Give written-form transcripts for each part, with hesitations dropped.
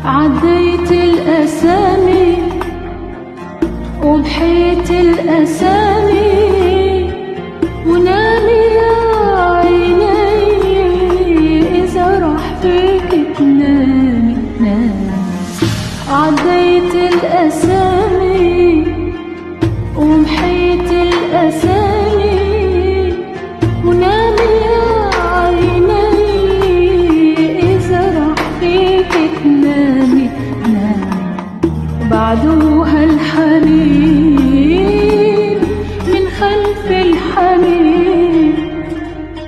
عديت الأسامي ومحيت الأسامي، ونامي يا عيني إذا راح فيك تنامي نامي. عديت الأسامي ومحيت الأسامي، ونامي يا عيني إذا راح فيك تنامي نامي. بعدوها الحنين من خلف الحميم،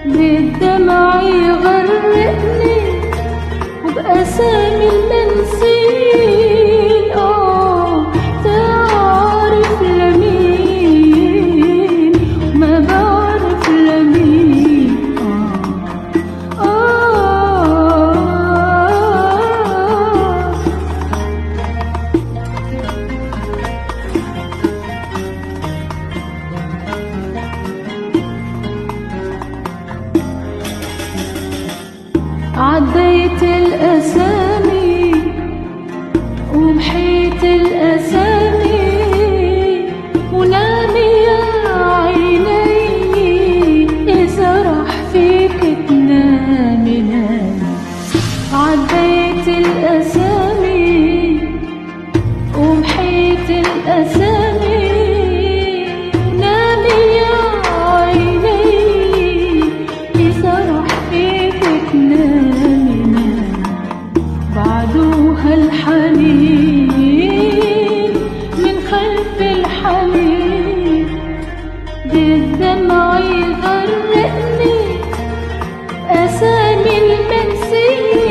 بالدمع يغرقني وبأسامي المنسين. تعرف لمين ما بعرف لمين. عديت الأسامي ومحيت الأسامي، ونامي يا عيني إذا راح فيك تنامي نامي. عديت الأسامي ومحيت الأسامي، ونامي يا عيني إذا راح فيك تنامي نامي. بعدوها الحنين من خلف الحميم، بالدمع يغرقني أسامي المنسيين.